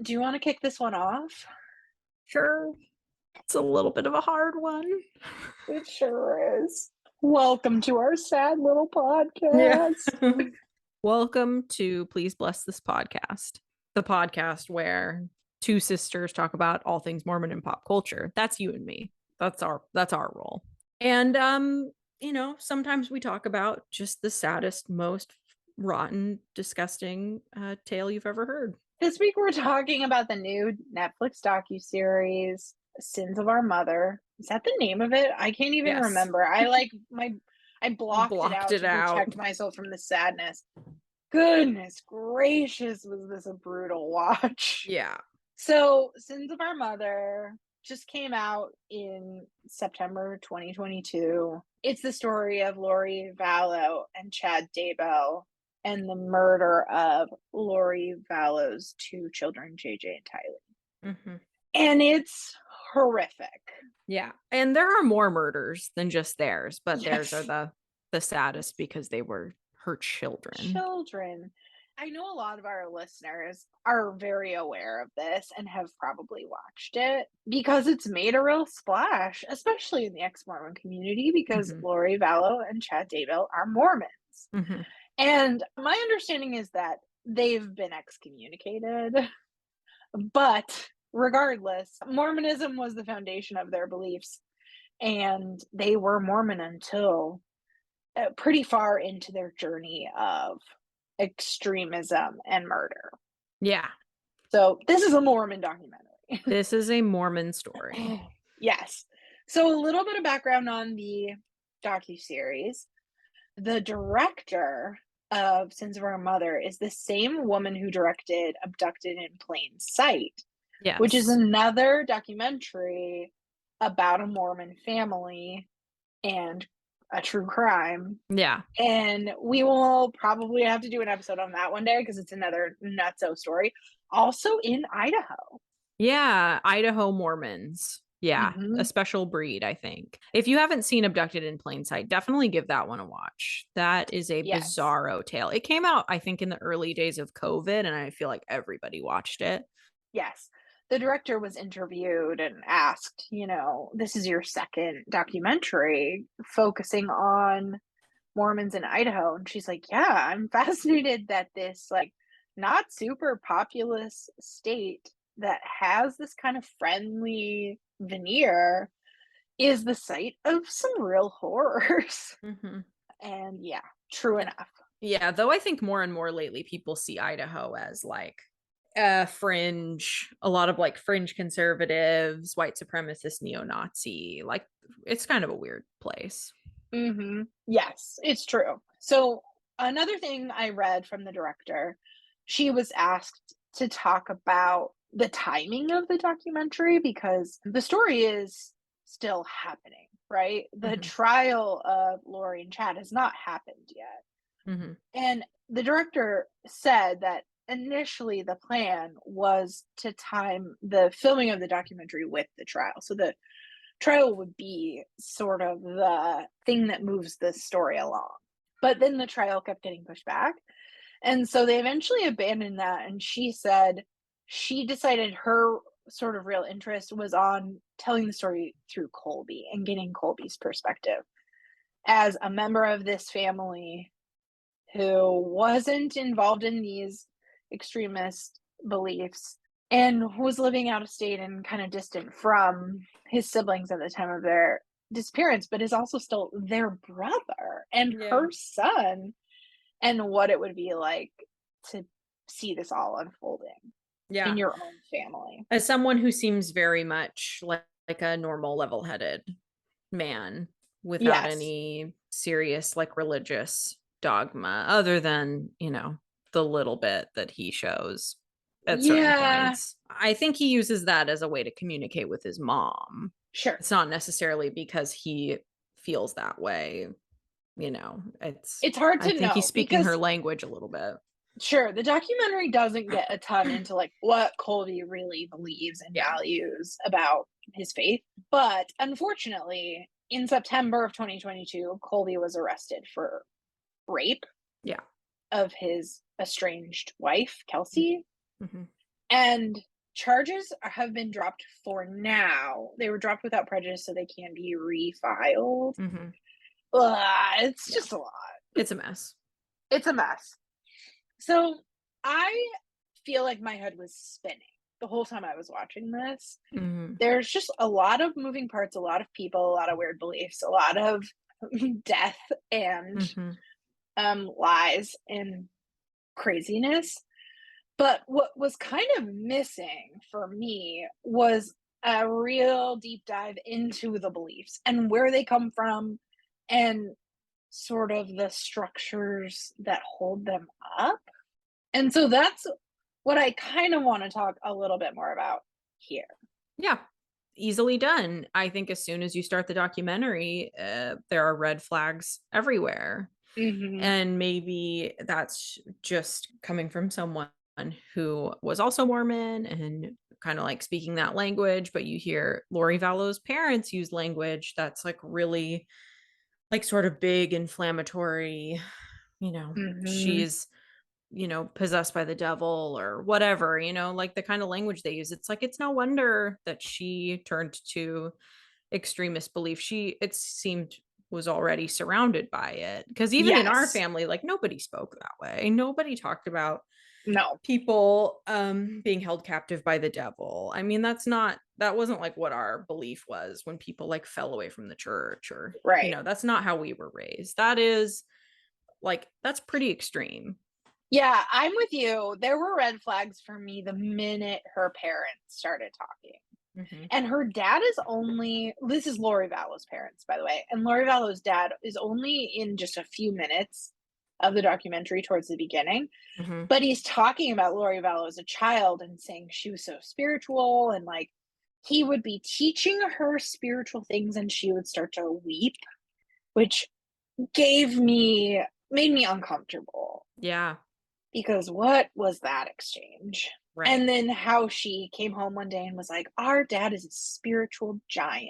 Do you want to kick this one off? Sure. It's a little bit of a hard one. It sure is. Welcome to our sad little Yeah. podcast. Welcome to Please Bless This Podcast, the podcast where two sisters talk about all things Mormon and pop culture. That's you and me. That's our role. And sometimes we talk about just the saddest, most rotten, disgusting tale you've ever heard. This week we're talking about the new Netflix docuseries, Sins of Our Mother. Is that the name of it? I can't even Yes. remember. I blocked it out to protect myself from the sadness. Goodness gracious, was this a brutal watch. Yeah. So, Sins of Our Mother just came out in September 2022. It's the story of Lori Vallow and Chad Daybell and the murder of Lori Vallow's two children, JJ and Tylee. Mm-hmm. And it's horrific. Yeah. And there are more murders than just theirs, but Yes. theirs are the saddest because they were her children. I know a lot of our listeners are very aware of this and have probably watched it because it's made a real splash, especially in the ex-Mormon community, because Lori Vallow and Chad Daybell are Mormons. Mm-hmm. And my understanding is that they've been excommunicated. But regardless, Mormonism was the foundation of their beliefs, and they were Mormon until pretty far into their journey of extremism and murder. Yeah. So this is a Mormon documentary. This is a Mormon story. Yes. So a little bit of background on the docuseries. The director of Sins of Our Mother is the same woman who directed Abducted in Plain Sight, Yes. which is another documentary about a Mormon family and a true crime. Yeah. And we will probably have to do an episode on that one day because it's another nutso story. Also in Idaho. Yeah, Idaho Mormons. Yeah, Mm-hmm. a special breed, I think. If you haven't seen Abducted in Plain Sight, definitely give that one a watch. That is a bizarro tale. It came out, I think, in the early days of COVID, and I feel like everybody watched it. Yes. The director was interviewed and asked, this is your second documentary focusing on Mormons in Idaho. And she's like, yeah, I'm fascinated that this not super populous state that has this kind of friendly veneer is the site of some real horrors. Mm-hmm. And yeah, true enough. Yeah, though I think more and more lately people see Idaho as fringe, a lot of fringe conservatives, white supremacist, neo-Nazi. It's kind of a weird place. Mm-hmm. Yes, it's true. So another thing I read from the director, she was asked to talk about the timing of the documentary because the story is still happening, right? The trial of Lori and Chad has not happened yet. Mm-hmm. And the director said that initially the plan was to time the filming of the documentary with the trial. So the trial would be sort of the thing that moves the story along. But then the trial kept getting pushed back. And so they eventually abandoned that. And she said she decided her sort of real interest was on telling the story through Colby and getting Colby's perspective as a member of this family who wasn't involved in these extremist beliefs and was living out of state and kind of distant from his siblings at the time of their disappearance, but is also still their brother and her son, and what it would be like to see this all unfolding in your own family. As someone who seems very much like a normal, level-headed man without any serious religious dogma, other than, the little bit that he shows at certain points. I think he uses that as a way to communicate with his mom. Sure. It's not necessarily because he feels that way. It's hard to know. I think he's speaking her language a little bit. Sure, the documentary doesn't get a ton into what Colby really believes and values about his faith. But unfortunately, in September of 2022, Colby was arrested for rape. Yeah. Of his estranged wife, Kelsey. Mm-hmm. And charges have been dropped for now. They were dropped without prejudice, so they can be refiled. Mm-hmm. It's just a lot. It's a mess. It's a mess. So I feel like my head was spinning the whole time I was watching this. Mm-hmm. There's just a lot of moving parts, a lot of people, a lot of weird beliefs, a lot of death and lies and craziness. But what was kind of missing for me was a real deep dive into the beliefs and where they come from and sort of the structures that hold them up. And so that's what I kind of want to talk a little bit more about here. Yeah, easily done. I think as soon as you start the documentary, there are red flags everywhere. Mm-hmm. And maybe that's just coming from someone who was also Mormon and kind of like speaking that language. But you hear Lori Vallow's parents use language that's like really like sort of big, inflammatory, Mm-hmm. she's possessed by the devil or whatever, like the kind of language they use. It's like, it's no wonder that she turned to extremist belief. It seemed, was already surrounded by it. Because even in our Yes. family, like nobody spoke that way. Nobody talked about No. people being held captive by the devil. I mean, that wasn't like what our belief was when people like fell away from the church or, Right. that's not how we were raised. That is like, that's pretty extreme. Yeah, I'm with you. There were red flags for me the minute her parents started talking. Mm-hmm. And her dad is only, this is Lori Vallow's parents, by the way. And Lori Vallow's dad is only in just a few minutes of the documentary towards the beginning. Mm-hmm. But he's talking about Lori Vallow as a child and saying she was so spiritual and like he would be teaching her spiritual things and she would start to weep, which made me uncomfortable. Yeah. Because what was that exchange? Right. And then how she came home one day and was like, our dad is a spiritual giant.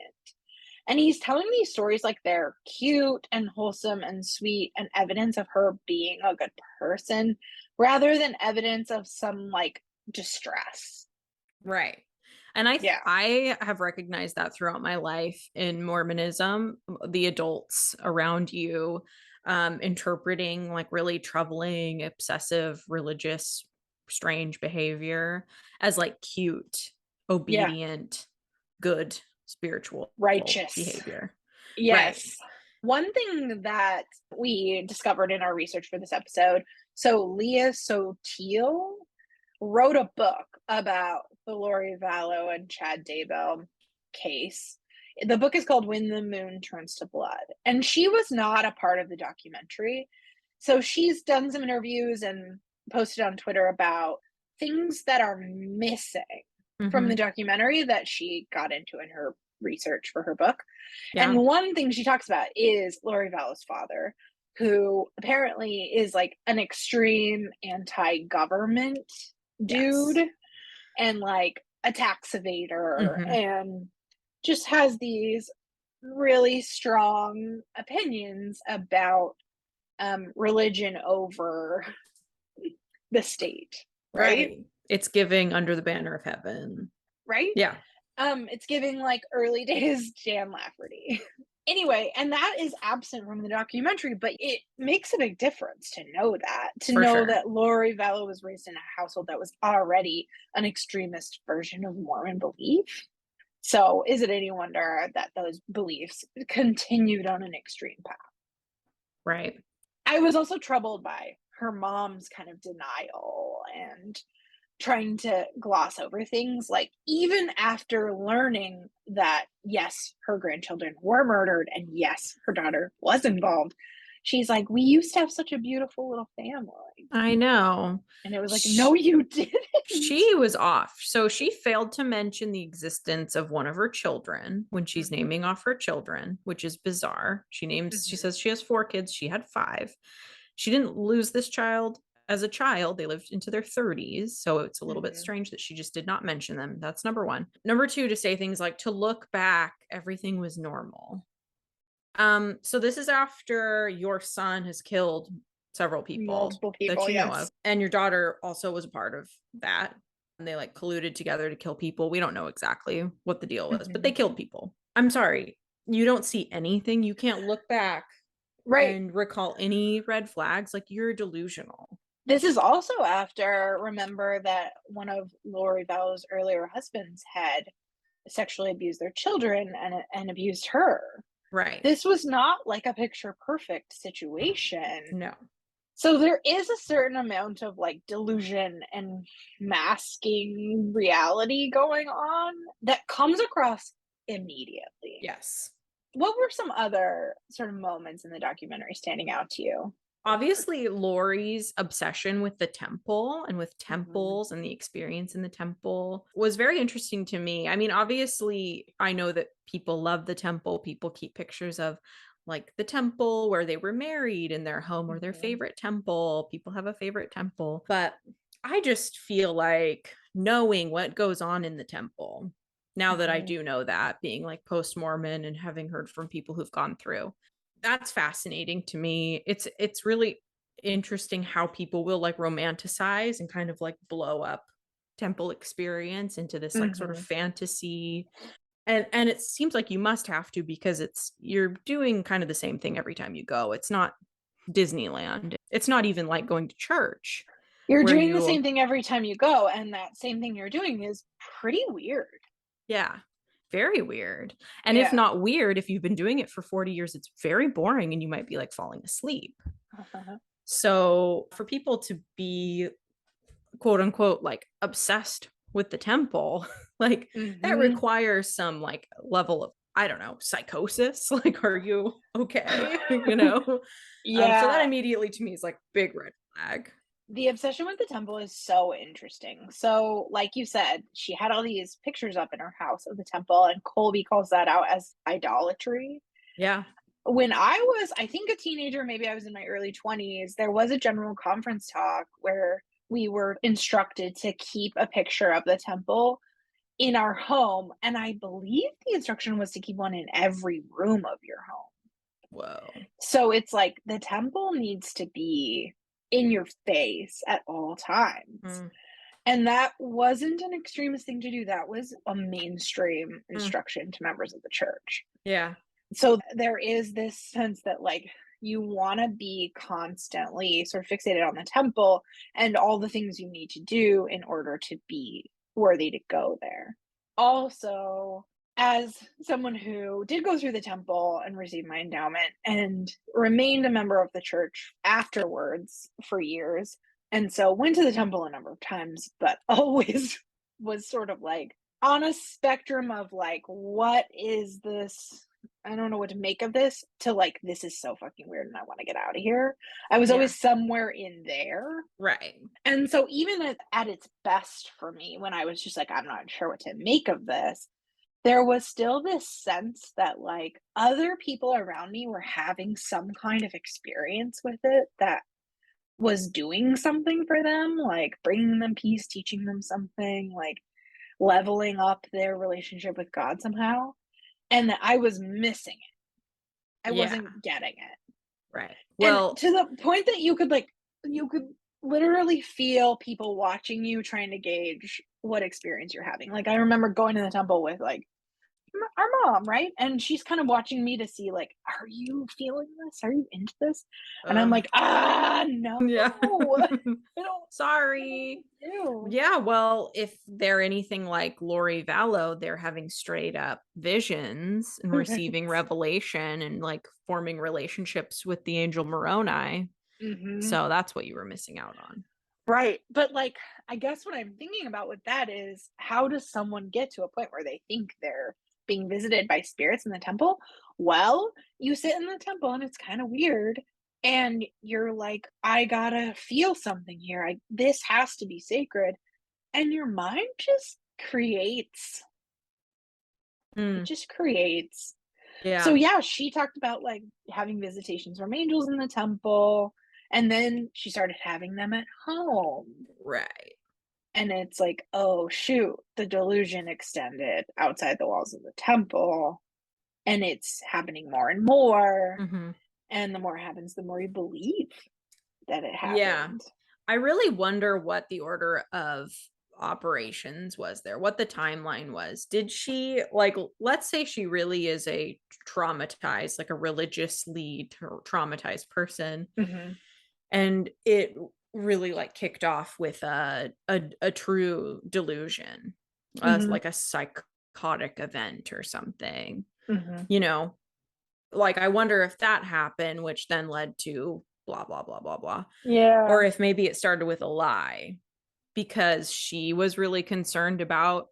And he's telling these stories like they're cute and wholesome and sweet and evidence of her being a good person rather than evidence of some like distress. Right. And Yeah. I have recognized that throughout my life in Mormonism, the adults around you interpreting like really troubling, obsessive, religious, strange behavior as like cute, Yeah. obedient, good spiritual Righteous. behavior. Right. Yes. One thing that we discovered in our research for this episode, so Leah Sotil wrote a book about the Lori Vallow and Chad Daybell case. The book is called When the Moon Turns to Blood. And she was not a part of the documentary. So she's done some interviews and posted on Twitter about things that are missing from Mm-hmm. the documentary that she got into in her research for her book. Yeah. And one thing she talks about is Lori Vallow's father, who apparently is like an extreme anti-government dude Yes. and like a tax evader Mm-hmm. and just has these really strong opinions about religion over the state, right? Right. It's giving under the banner of heaven. Right? Yeah. It's giving like early days Jan Lafferty. Anyway, and that is absent from the documentary, but it makes a big difference to For know sure. that Lori Vallow was raised in a household that was already an extremist version of Mormon belief. So is it any wonder that those beliefs continued on an extreme path? Right. I was also troubled by her mom's kind of denial and trying to gloss over things. Like, even after learning that, yes, her grandchildren were murdered and yes, her daughter was involved, she's like, we used to have such a beautiful little family. I know. And it was like, no, you didn't. She was off. So she failed to mention the existence of one of her children when she's Mhm, naming off her children, which is bizarre. She mhm, says she has 4 kids. She had 5. She didn't lose this child as a child. They lived into their 30s. So it's a little bit mhm. strange that she just did not mention them. That's number one. Number two, to say things like, to look back, everything was normal. So this is after your son has killed several people Multiple that people, you know of, yes. and your daughter also was a part of that. And they like colluded together to kill people. We don't know exactly what the deal was, but they Mhm. killed people. I'm sorry. You don't see anything. You can't look back Right. and recall any red flags. Like, you're delusional. This is also after, remember that one of Lori Vallow's earlier husbands had sexually abused their children and abused her. Right. This was not like a picture perfect situation. No. So there is a certain amount of like delusion and masking reality going on that comes across immediately. Yes. What were some other sort of moments in the documentary standing out to you? Obviously, Lori's obsession with the temple and with Mhm. temples and the experience in the temple was very interesting to me. I mean, obviously, I know that people love the temple. People keep pictures of like the temple where they were married in their home or their Mhm. favorite temple. People have a favorite temple. But I just feel like knowing what goes on in the temple, now that I Mhm. do know that, being like post Mormon and having heard from people who've gone through, that's fascinating to me. It's really interesting how people will like romanticize and kind of like blow up temple experience into this like sort of Mhm. fantasy. And it seems like you must have to, because you're doing kind of the same thing every time you go. It's not Disneyland. It's not even like going to church You're where doing the you same thing every time you go, and that same thing you're doing is pretty weird. yeah, very weird. And if Yeah. not weird, if you've been doing it for 40 years, it's very boring and you might be like falling asleep. Uh-huh. So for people to be quote unquote like obsessed with the temple, like that Mhm. requires some like level of, I don't know, psychosis. Like, are you okay? You know? So that Yeah. immediately to me is like big red flag. The obsession with the temple is so interesting. So, like you said, she had all these pictures up in her house of the temple, and Colby calls that out as idolatry. Yeah. When I was, I think, a teenager, maybe I was in my early 20s, there was a general conference talk where we were instructed to keep a picture of the temple in our home. And I believe the instruction was to keep one in every room of your home. Whoa. So it's like the temple needs to be in your face at all times. Mm, And that wasn't an extremist thing to do. That was a mainstream mm, instruction to members of the church. yeah. So there is this sense that like you want to be constantly sort of fixated on the temple and all the things you need to do in order to be worthy to go there. Also, as someone who did go through the temple and receive my endowment and remained a member of the church afterwards for years, and so went to the temple a number of times, but always was sort of like on a spectrum of like, what is this? I don't know what to make of this, to like, this is so fucking weird and I want to get out of here. I was Yeah. always somewhere in there. Right. And so, even at its best for me, when I was just like, I'm not sure what to make of this, there was still this sense that like other people around me were having some kind of experience with it that was doing something for them, like bringing them peace, teaching them something, like leveling up their relationship with God somehow. And that I was missing it. I Yeah. wasn't getting it. Right. And Well, to the point that you could literally feel people watching you trying to gauge what experience you're having. Like, I remember going to the temple with, like, our mom, right? And she's kind of watching me to see, like, "Are you feeling this? Are you into this?" And I'm uh like, "Ah, no. yeah. I don't I don't Sorry. want to." Yeah, well, if they're anything like Lori Vallow, they're having straight up visions and Right. receiving revelation and like forming relationships with the angel Moroni. Mhm. So that's what you were missing out on. Right. But, like, I guess what I'm thinking about with that is how does someone get to a point where they think they're being visited by spirits in the temple? Well, you sit in the temple and it's kind of weird. And you're like, I gotta feel something here. This has to be sacred. And your mind just creates, it Mm, just creates. So, yeah, yeah, she talked about like having visitations from angels in the temple. And then she started having them at home. right. And it's like, "Oh, shoot, the delusion extended outside the walls of the temple, and it's happening more and more, Hmm. and the more it happens, the more you believe that it Yeah. happened." I really wonder what the order of operations was there, what the timeline was. Did she, like, let's say she really is a traumatized, like a religiously traumatized person, Mm-hmm. and it really like kicked off with a true delusion, as Mm-hmm. like a psychotic event or something, Mm-hmm. you know, like I wonder if that happened, which then led to blah blah blah blah blah, Yeah. or if maybe it started with a lie because she was really concerned about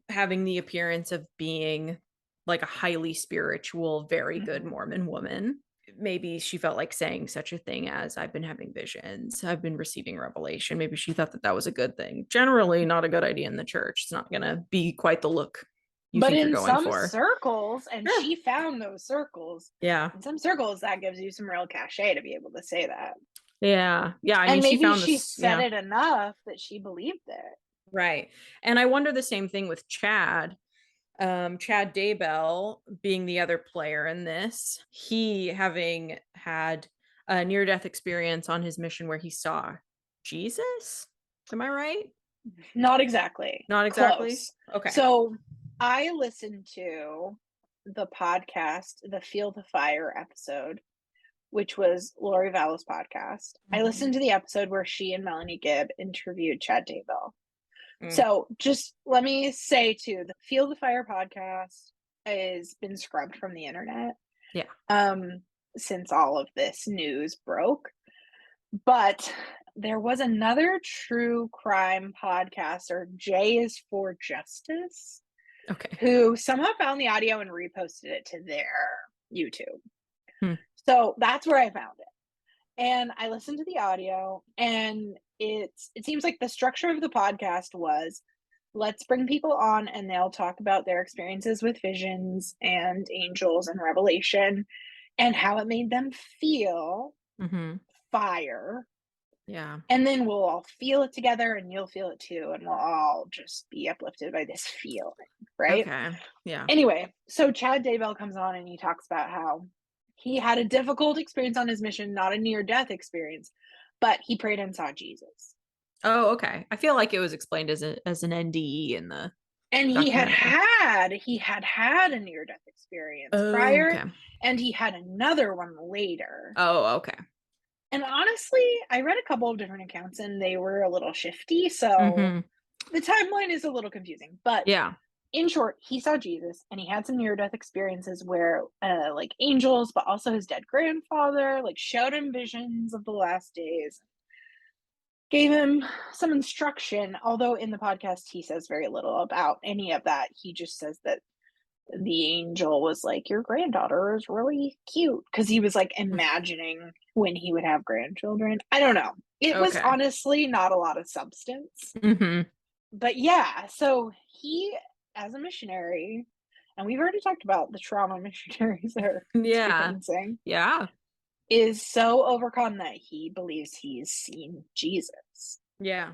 having the appearance of being like a highly spiritual, very good Mm-hmm. Mormon woman. Maybe she felt like saying such a thing as, I've been having visions, I've been receiving revelation. Maybe she thought that that was a good thing. Generally, not a good idea in the church. It's not going to be quite the look you But think you're in going some for. circles, and Yeah. she found those circles, Yeah. in some circles, that gives you some real cachet to be able to say that. Yeah. Yeah. I mean, And she maybe found she this. said Yeah. it enough that she believed it. Right. And I wonder the same thing with Chad. Chad Daybell being the other player in this, he having had a near death experience on his mission where he saw Jesus. Am I right? Not exactly. Not exactly. Close. Okay. So I listened to the podcast, the Feel the Fire episode, which was Lori Vallow's podcast. I listened Mhm. to the episode where she and Melanie Gibb interviewed Chad Daybell. Mm, So just let me say too, the Feel the Fire podcast has been scrubbed from the internet yeah. um since all of this news broke. But there was another true crime podcaster, J is for Justice, Okay. who somehow found the audio and reposted it to their YouTube. Hmm. So that's where I found it. And I listened to the audio, and it seems like the structure of the podcast was, let's bring people on and they'll talk about their experiences with visions and angels and revelation and how it made them feel Hmm. fire. Yeah. And then we'll all feel it together and you'll feel it too. And we'll all just be uplifted by this feeling, right? Okay. Yeah. Anyway, so Chad Daybell comes on and he talks about how he had a difficult experience on his mission, not a near death experience, but he prayed and saw Jesus. Oh, okay. I feel like it was explained as an NDE in the And documentary. he had a near death experience Oh, prior, okay. and he had another one later. Oh, okay. And honestly, I read a couple of different accounts and they were a little shifty, so Hmm. the timeline is a little confusing. But Yeah. in short, he saw Jesus and he had some near death experiences where like angels, but also his dead grandfather, like showed him visions of the last days, gave him some instruction. Although in the podcast he says very little about any of that. He just says that the angel was like, your granddaughter is really cute, because he was like imagining when he would have grandchildren. I don't know, it was Okay. honestly not a lot of substance. Hmm. But yeah, so he, as a missionary, and we've already talked about the trauma missionaries are Yeah. experiencing, Yeah. is so overcome that he believes he's seen Jesus. Yeah.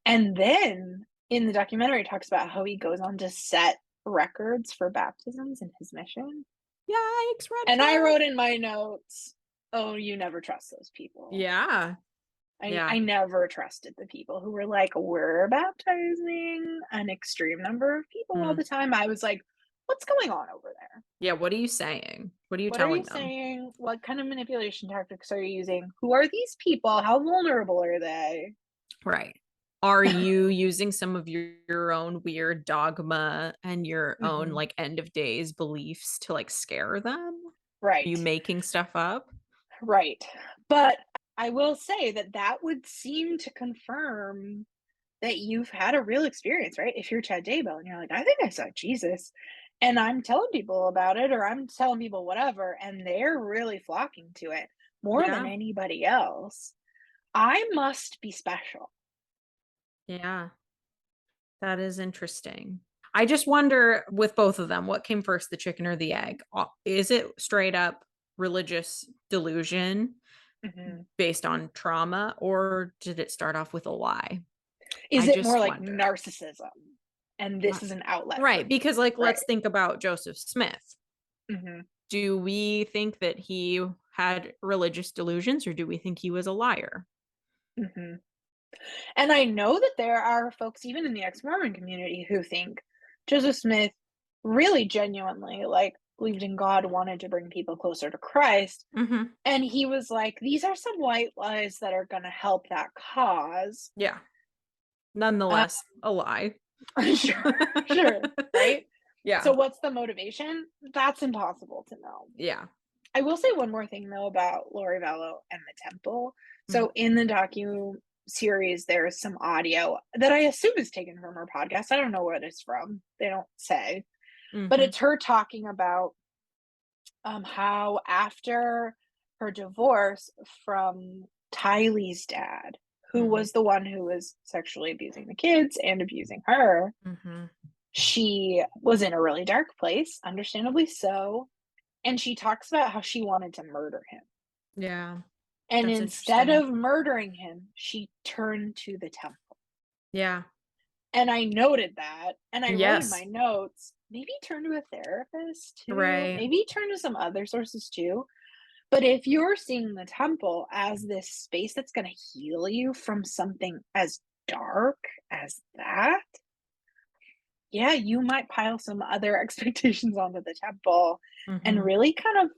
And then in the documentary, it talks about how he goes on to set records for baptisms in his mission. Yikes, red And I flag. wrote in my notes, oh, you never trust those people. Yeah. Yeah. I never trusted the people who were like, we're baptizing an extreme number of people all Mm. the time. I was like, what's going on over there? Yeah. What are you saying? What are you What are you telling them? saying? What kind of manipulation tactics are you using? Who are these people? How vulnerable are they? Right. Are you using some of your own weird dogma and your own Mhm. like end of days beliefs to like scare them? Are you Right, making stuff up? right. But I will say that that would seem to confirm that you've had a real experience, right? If you're Chad Daybell and you're like, I think I saw Jesus, and I'm telling people about it, or I'm telling people whatever, and they're really flocking to it more than Yeah. anybody else, I must be special. Yeah. That is interesting. I just wonder with both of them, what came first, the chicken or the egg? Is it straight up religious delusion Mhm. based on trauma, or did it start off with a lie? Is I it more just like wonder. narcissism? And Uh, this is an outlet for Right, me, because like let's right? think about Joseph Smith. Mhm. Do we think that he had religious delusions or do we think he was a liar? Mhm. And I know that there are folks, even in the ex-Mormon community, who think Joseph Smith really genuinely, like, believed in God, wanted to bring people closer to Christ, Mhm. and he was like, "These are some white lies that are gonna help that cause." Yeah. Uh, Nonetheless, a lie. sure, sure, right? Yeah. So what's the motivation? That's impossible to know. Yeah. I will say one more thing though about Lori Vallow and the temple. Mhm. So in the docu series, there's some audio that I assume is taken from her podcast. I don't know what it's from. They don't say, but Mhm. it's her talking about how after her divorce from Tylee's dad, who Mhm. was the one who was sexually abusing the kids and abusing her, Mhm. she was in a really dark place, understandably so. And she talks about how she wanted to murder him. Yeah. And That's instead interesting. of murdering him, she turned to the temple. Yeah. And I noted that, and I wrote in my Yes. notes, maybe turn to a therapist too, Right. maybe turn to some other sources too. But if you're seeing the temple as this space that's going to heal you from something as dark as that, yeah, you might pile some other expectations onto the temple and Mhm. really kind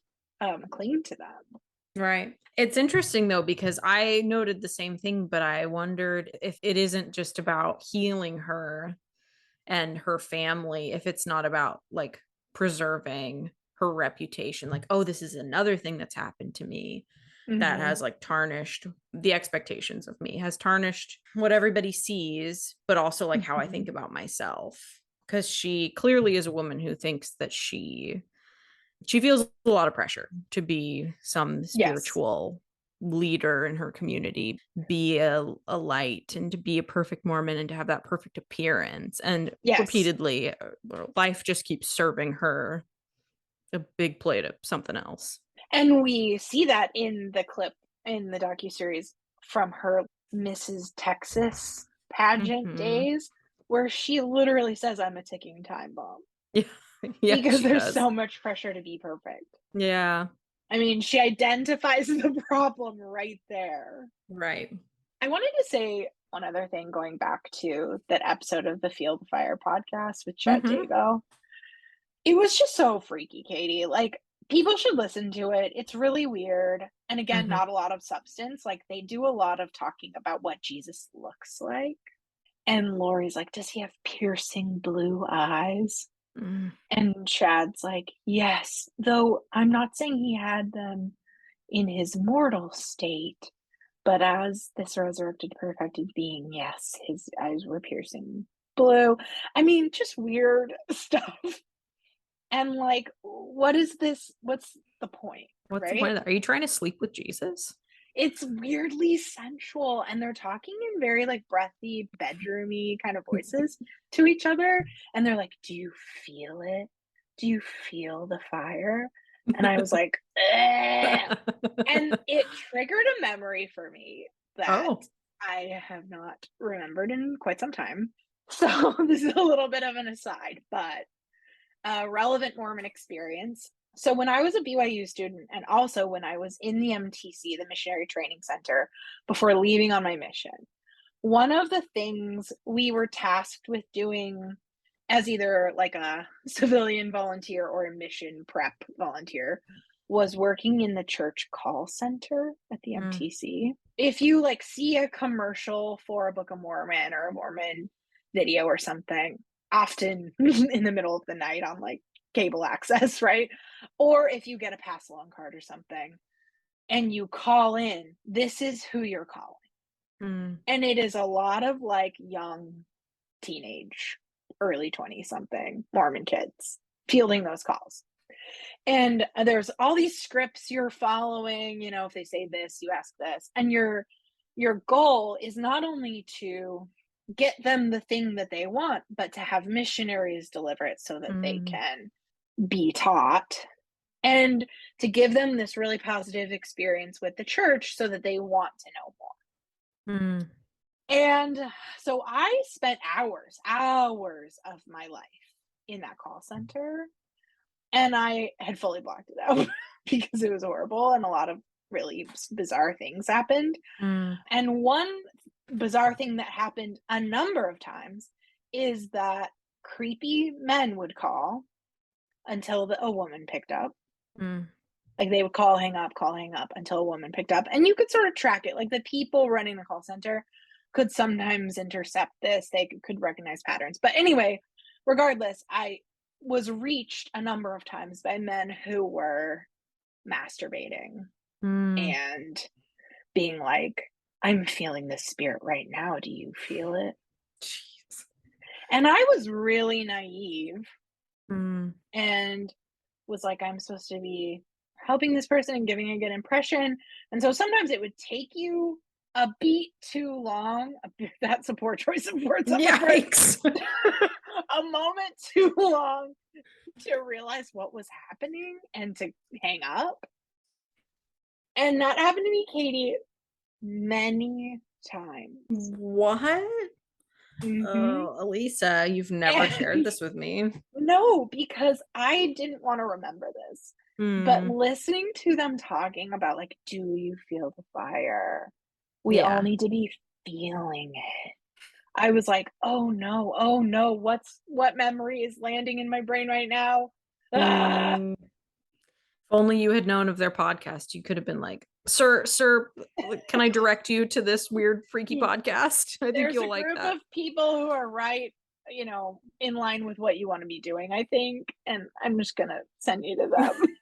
of cling to them. Right. It's interesting though, because I noted the same thing, but I wondered if it isn't just about healing her and her family, if it's not about like preserving her reputation. Like, oh, this is another thing that's happened to me that Hmm. has like tarnished the expectations of me, has tarnished what everybody sees, but also like how I think Hmm. about myself. Because she clearly is a woman who thinks that she feels a lot of pressure to be some Yes. spiritual leader in her community, be a light, and to be a perfect Mormon and to have that perfect appearance. And Yes. repeatedly, life just keeps serving her a big plate of something else. And we see that in the clip in the docuseries from her Mrs. Texas pageant Hmm. days, where she literally says, I'm a ticking time bomb Yeah, yeah, because she there's does. so much pressure to be perfect. Yeah, I mean, she identifies the problem right there. right. I wanted to say one other thing going back to that episode of the Field Fire podcast with Chad Hmm. Daybell. It was just so freaky, Katie. Like, people should listen to it. It's really weird. And again, Hmm. not a lot of substance. Like, they do a lot of talking about what Jesus looks like. And Lori's like, does he have piercing blue eyes? Mm. And Chad's like, yes, though I'm not saying he had them in his mortal state, but as this resurrected, perfected being, yes, his eyes were piercing blue. I mean, just weird stuff. And like, what is this? What's the point, What's the right? point of that? Are you trying to sleep with Jesus? It's weirdly sensual, and they're talking in very like breathy, bedroomy kind of voices to each other. And they're like, do you feel it? Do you feel the fire? And I was like, "Ugh." And it triggered a memory for me that Oh. I have not remembered in quite some time. So this is a little bit of an aside, but relevant Mormon experience. So when I was a BYU student, and also when I was in the MTC, the Missionary Training Center, before leaving on my mission, one of the things we were tasked with doing as either like a civilian volunteer or a mission prep volunteer was working in the church call center at the Mm. MTC. If you like see a commercial for a Book of Mormon or a Mormon video or something, often in the middle of the night on like cable access, right? Or if you get a pass along card or something and you call in, this is who you're calling. Mm. And it is a lot of like young teenage, early 20 something Mormon kids fielding those calls. And there's all these scripts you're following, you know, if they say this, you ask this. And your goal is not only to get them the thing that they want, but to have missionaries deliver it so that they Mm. can be taught and to give them this really positive experience with the church so that they want to know more. Mm. And so I spent hours of my life in that call center, and I had fully blocked it out because it was horrible and a lot of really bizarre things happened. Mm. And one bizarre thing that happened a number of times is that creepy men would call until a woman picked up. Mm. Like, they would call, hang up, until a woman picked up, and you could sort of track it. Like, the people running the call center could sometimes intercept this. They could recognize patterns. But anyway, regardless, I was reached a number of times by men who were masturbating Mm. and being like, "I'm feeling this spirit right now. Do you feel it?" Jeez. And I was really naive Mm. and was like, I'm supposed to be helping this person and giving a good impression. And so sometimes it would take you a beat too long. That's a poor choice of words on my part. Yikes. A moment too long to realize what was happening and to hang up. And that happened to me, Katie, many times. What? Hmm. Oh, Elisa, you've never shared this with me. No, because I didn't want to remember this. But Mm. listening to them talking about, like, do you feel the fire? We all Yeah. need to be feeling it. I was like, oh no, what memory is landing in my brain right now? Ah! Mm. If only you had known of their podcast, you could have been like, sir, can I direct you to this weird, freaky podcast? I think There's you'll a like group that. of people who are right, in line with what you want to be doing, I think, and I'm just gonna send you to them.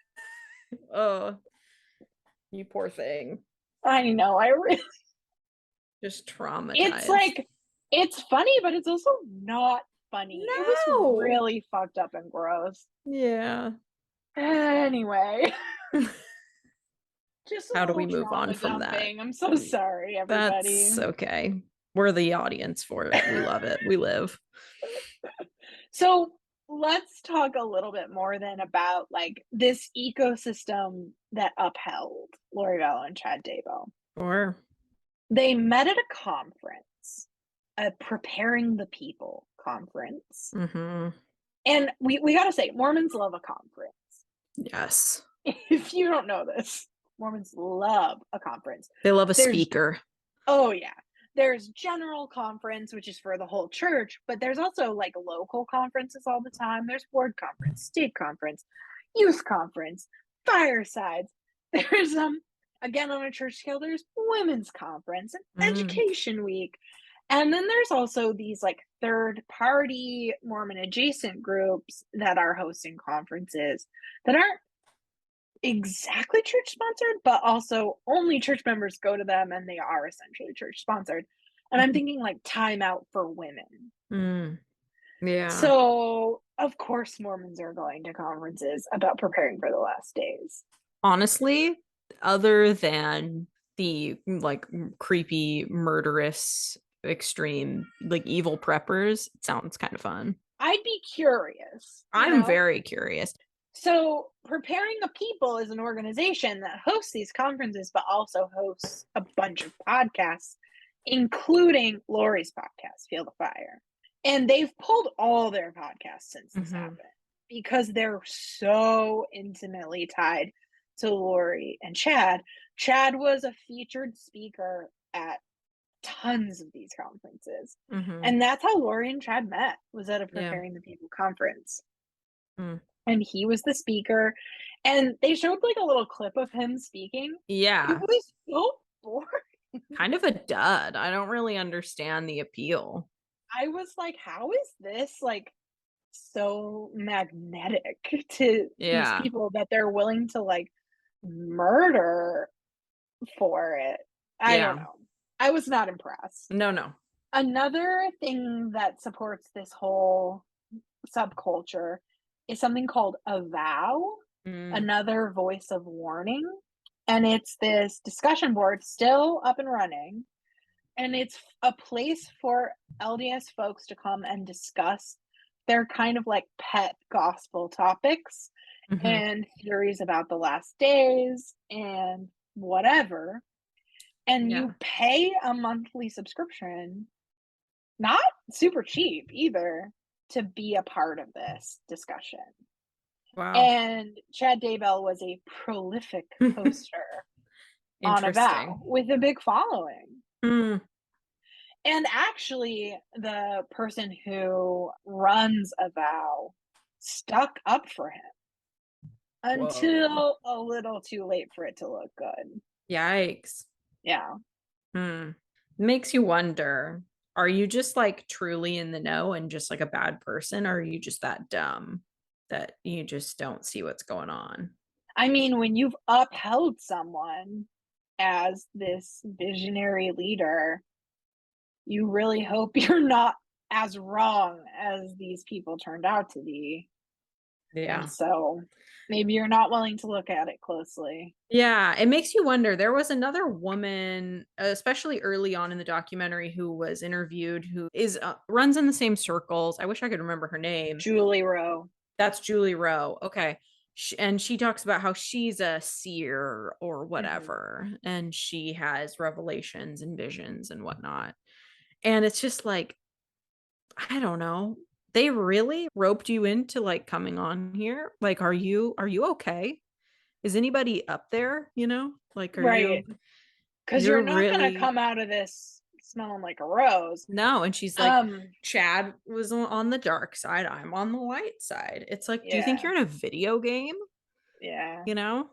Oh, you poor thing. I know, Just it's traumatized. like, it's funny, but it's also not funny. It was No. really fucked up and gross. Yeah. Anyway, just a How do we little move on trauma from that? dumping. I'm so sorry, everybody. That's okay. We're the audience for it. We love it. We live. So let's talk a little bit more then about like this ecosystem that upheld Lori Vallow and Chad Daybell. Or They met at a conference, a Preparing the People conference. mm-hmm. And we gotta say, Mormons love a conference. Yes. If you don't know this, Mormons love a conference. They love a There's speaker. Oh, yeah. There's general conference, which is for the whole church, but there's also like local conferences all the time. There's board conference, state conference, youth conference, firesides. There's again on a church scale, there's women's conference and Mm. education week. And then there's also these like third party Mormon adjacent groups that are hosting conferences that aren't exactly church sponsored, but also only church members go to them and they are essentially church sponsored. And I'm thinking like Time Out for Women. Mm. Yeah. So, of course, Mormons are going to conferences about preparing for the last days. Honestly, other than the like creepy, murderous, extreme, like evil preppers, it sounds kind of fun. I'd be curious, I'm very curious. So, Preparing the People is an organization that hosts these conferences, but also hosts a bunch of podcasts, including Lori's podcast, Feel the Fire. And they've pulled all their podcasts since this happened because they're so intimately tied to Lori and Chad. Chad was a featured speaker at tons of these conferences. Mm-hmm. And that's how Lori and Chad met, was at a Yeah. Preparing the People conference. Mm. And he was the speaker. And they showed like a little clip of him speaking. Yeah. It was so boring. Kind of a dud. I don't really understand the appeal. I was like, how is this like so magnetic to these Yeah. people that they're willing to like murder for it? I don't Yeah. know. I was not impressed. No. Another thing that supports this whole subculture is something called a vow, Mm. another voice of warning. And it's this discussion board still up and running. And it's a place for LDS folks to come and discuss their kind of like pet gospel topics Mm-hmm. and theories about the last days and whatever. And Yeah. you pay a monthly subscription, not super cheap either, to be a part of this discussion. Wow. And Chad Daybell was a prolific poster on a vow Interesting. with a big following. Mm. And actually, the person who runs Avow stuck up for him Whoa. until a little too late for it to look good. Yikes. Yeah. Hmm. Makes you wonder, are you just like truly in the know and just like a bad person, or are you just that dumb that you just don't see what's going on? I mean, when you've upheld someone as this visionary leader, you really hope you're not as wrong as these people turned out to be. And Yeah. so maybe you're not willing to look at it closely. Yeah, it makes you wonder. There was another woman, especially early on in the documentary, who was interviewed who is runs in the same circles. I wish I could remember her name. Julie Rowe. That's Julie Rowe. Okay. And she talks about how she's a seer or Mhm. whatever, and she has revelations and visions and whatnot. And it's just like, I don't know. They really roped you into like coming on here. Like, are you okay? Is anybody up there? Like, Right. Because you're you're not going to really come out of this smelling like a rose. no. And she's like, Um, Chad was on the dark side. I'm on the light side. It's like, do you think yeah, you're in a video game? yeah. You know,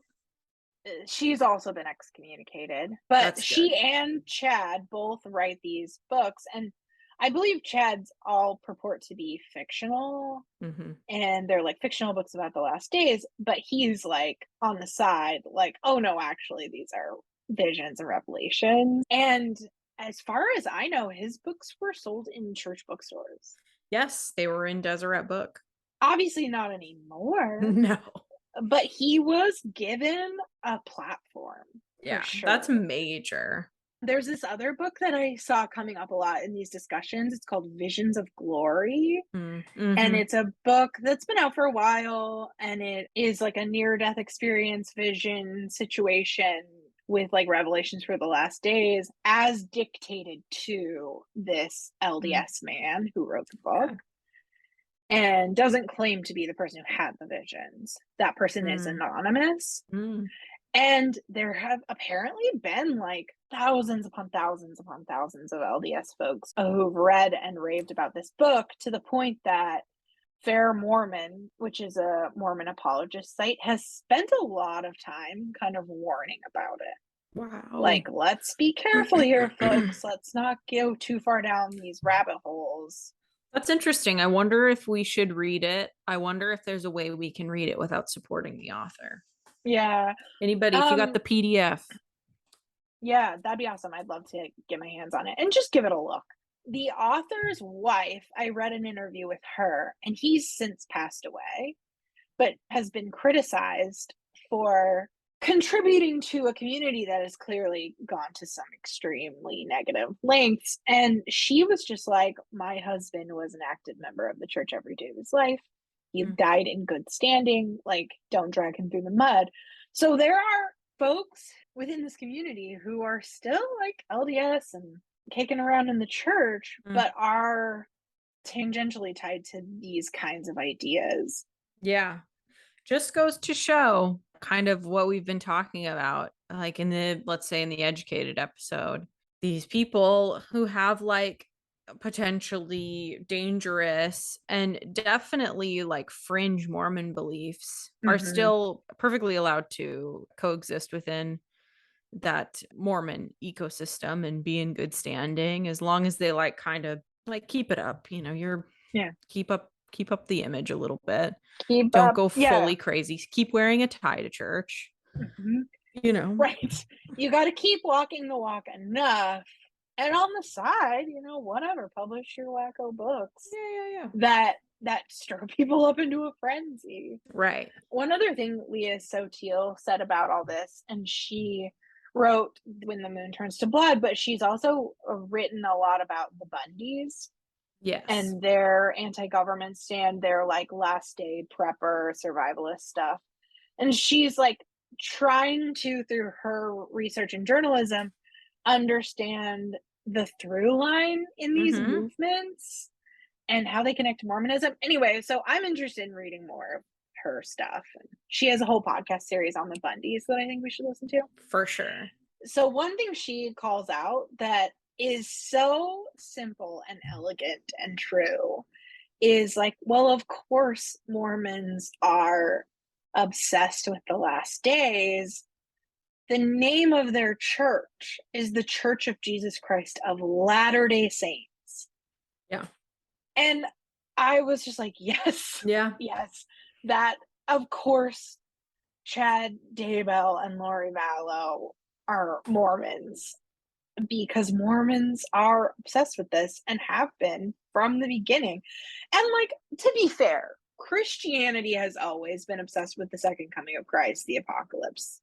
She's also been excommunicated, but that's good. she and Chad both write these books, and I believe Chad's all purport to be fictional, Hmm. and they're like fictional books about the last days, but he's like on the side, like, oh no, actually, these are visions and revelations. And as far as I know, his books were sold in church bookstores. Yes, they were in Deseret Book. Obviously, not anymore, No. but he was given a platform for Yeah, that's sure. major. There's this other book that I saw coming up a lot in these discussions. It's called Visions of Glory. And Mm-hmm. it's a book that's been out for a while. And it is like a near death experience vision situation with like revelations for the last days, as dictated to this LDS man who wrote the book Okay. and doesn't claim to be the person who had the visions. That person is Mm, anonymous. mm, And there have apparently been like thousands upon thousands upon thousands of LDS folks who've read and raved about this book to the point that Fair Mormon, which is a Mormon apologist site, has spent a lot of time kind of warning about it. wow. Like, let's be careful here, folks. Let's not go too far down these rabbit holes. That's interesting. I wonder if we should read it. I wonder if there's a way we can read it without supporting the author. Yeah. Anybody, if you got Um, the PDF. yeah, that'd be awesome. I'd love to get my hands on it and just give it a look. The author's wife, I read an interview with her, and he's since passed away, but has been criticized for contributing to a community that has clearly gone to some extremely negative lengths. And she was just like, my husband was an active member of the church every day of his life. He Mm, died in good standing. Like, don't drag him through the mud. So there are folks within this community who are still like LDS and kicking around in the church, mm. but are tangentially tied to these kinds of ideas. Yeah. Just goes to show kind of what we've been talking about, like in the, let's say, in the educated episode. These people who have like potentially dangerous and definitely like fringe Mormon beliefs are Mm-hmm. still perfectly allowed to coexist within that Mormon ecosystem and be in good standing as long as they like kind of like keep it up, you're Yeah. keep up the image a little bit. Keep Don't up. go Yeah. fully crazy. Keep wearing a tie to church, Mhm. you know. Right. You got to keep walking the walk enough. And on the side, whatever, publish your wacko books Yeah, yeah, yeah. that stir people up into a frenzy. Right. One other thing Leah Sotil said about all this, and she wrote When the Moon Turns to Blood, but she's also written a lot about the Bundys Yes. and their anti-government stand, their like last day prepper survivalist stuff. And she's like trying to, through her research in journalism, understand the through line in these Mm-hmm. movements and how they connect to Mormonism. Anyway, so I'm interested in reading more of her stuff. And she has a whole podcast series on the Bundys that I think we should listen to. For sure. So one thing she calls out that is so simple and elegant and true is like, well, of course, Mormons are obsessed with the last days. The name of their church is the Church of Jesus Christ of Latter-day Saints. Yeah. And I was just like, yes, Yeah. yes, that, of course, Chad Daybell and Lori Vallow are Mormons, because Mormons are obsessed with this and have been from the beginning. And like, to be fair, Christianity has always been obsessed with the second coming of Christ, the apocalypse,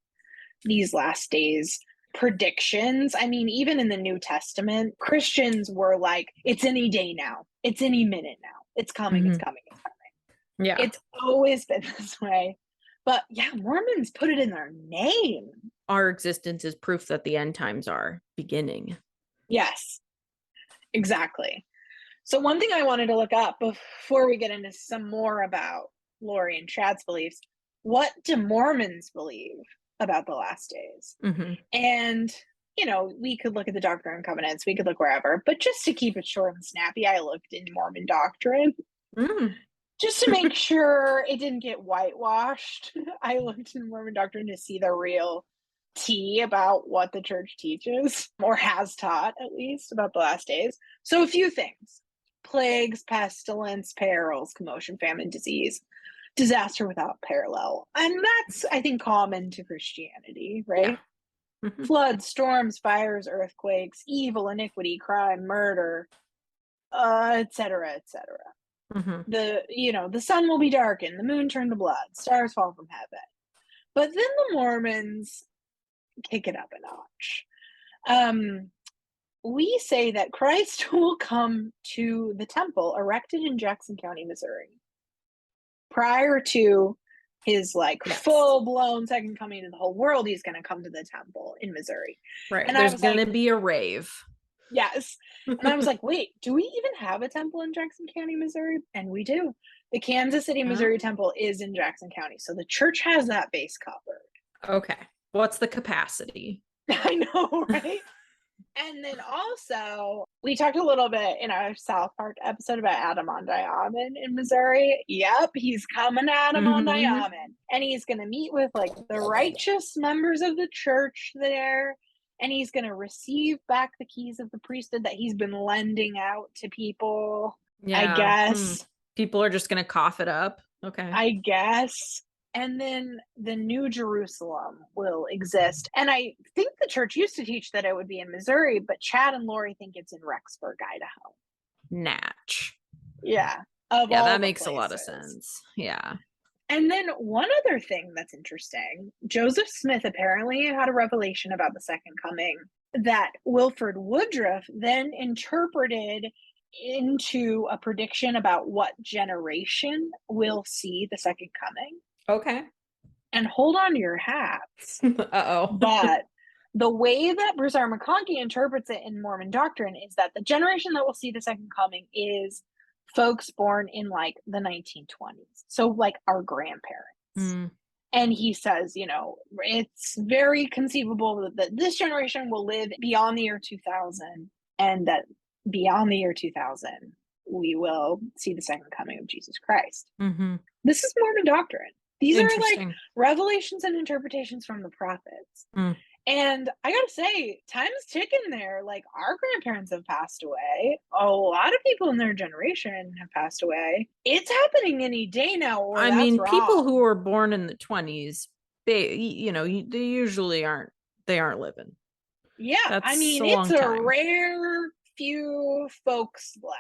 these last days predictions. I mean, even in the New Testament, Christians were like, it's any day now, it's any minute now, it's coming, it's coming, it's coming. Yeah. It's always been this way. But yeah, Mormons put it in their name. Our existence is proof that the end times are beginning. Yes, exactly. So one thing I wanted to look up before we get into some more about Lori and Chad's beliefs, what do Mormons believe about the last days? And, you know, we could look at the Doctrine and Covenants, we could look wherever, but just to keep it short and snappy, I looked in Mormon doctrine. Just to make sure it didn't get whitewashed. I looked in Mormon doctrine to see the real tea about what the church teaches, or has taught at least, about the last days. So a few things: plagues, pestilence, perils, commotion, famine, disease, disaster without parallel. And that's, I think, common to Christianity, right? Yeah. Floods, storms, fires, earthquakes, evil, iniquity, crime, murder, etc., etc. The sun will be darkened, the moon turned to blood, stars fall from heaven. But then the Mormons kick it up a notch. We say that Christ will come to the temple erected in Jackson County, Missouri, prior to his full-blown second coming to the whole world. He's going to come to the temple in Missouri. Right. And there's going to be a rave. Yes. And I was like, wait, do we even have a temple in Jackson County, Missouri? And we do. The Kansas City, Missouri temple is in Jackson County. So the church has that base covered. Okay. What's the capacity? I know, right? And then also, we talked a little bit in our South Park episode about Adam on Diamond in Missouri. Yep, he's coming at him on Diamond. And he's going to meet with the righteous members of the church there. And he's going to receive back the keys of the priesthood that he's been lending out to people. Yeah. I guess. People are just going to cough it up. Okay. I guess. And then the New Jerusalem will exist. And I think the church used to teach that it would be in Missouri, but Chad and Lori think it's in Rexburg, Idaho. Natch. Yeah. Yeah, that makes a lot of sense. Yeah. And then one other thing that's interesting, Joseph Smith apparently had a revelation about the second coming that Wilford Woodruff then interpreted into a prediction about what generation will see the second coming. Okay. And hold on to your hats. Uh-oh. But the way that Bruce R. McConkie interprets it in Mormon doctrine is that the generation that will see the second coming is folks born in the 1920s. So our grandparents. And he says, it's very conceivable that this generation will live beyond the year 2000, and that beyond the year 2000, we will see the second coming of Jesus Christ. This is Mormon doctrine. These are revelations and interpretations from the prophets. And I gotta say, time's ticking there. Our grandparents have passed away. A lot of people in their generation have passed away. It's happening any day now. Or I mean, people who were born in the 20s, they usually aren't living. Yeah. It's a rare few folks left.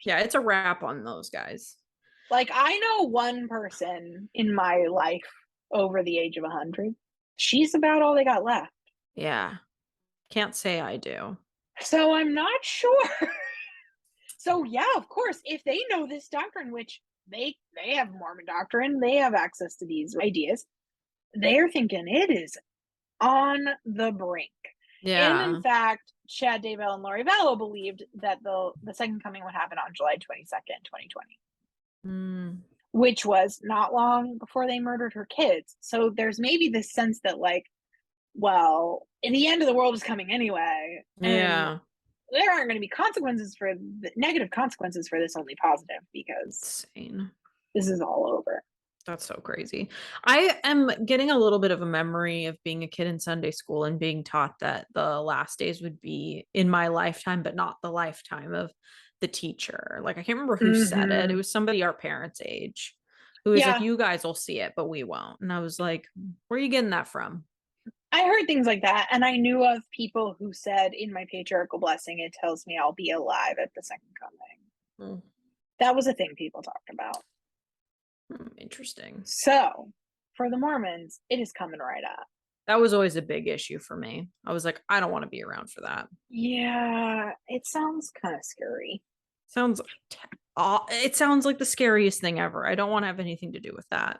Yeah, it's a wrap on those guys. I know one person in my life over the age of 100. She's about all they got left. Yeah. Can't say I do. So I'm not sure. So yeah, of course, if they know this doctrine, which they have Mormon doctrine, they have access to these ideas, they're thinking it is on the brink. Yeah. And in fact, Chad Daybell and Lori Vallow believed that the second coming would happen on July 22nd, 2020. Which was not long before they murdered her kids. So there's maybe this sense that the end of the world is coming anyway. Yeah. there aren't going to be negative consequences for this, only positive, because Insane. this is all over. That's so crazy. I am getting a little bit of a memory of being a kid in Sunday school and being taught that the last days would be in my lifetime, but not the lifetime of the teacher. Like, I can't remember who said it. It was somebody our parents' age who was like, Yeah, you guys will see it, but we won't. And I was like, where are you getting that from? I heard things like that, and I knew of people who said, in my patriarchal blessing, it tells me I'll be alive at the second coming. Mm, That was a thing people talked about. interesting. So, for the Mormons, it is coming right up. That was always a big issue for me. I was like, I don't want to be around for that. Yeah, it sounds kind of scary. Sounds it sounds like the scariest thing ever. I don't want to have anything to do with that.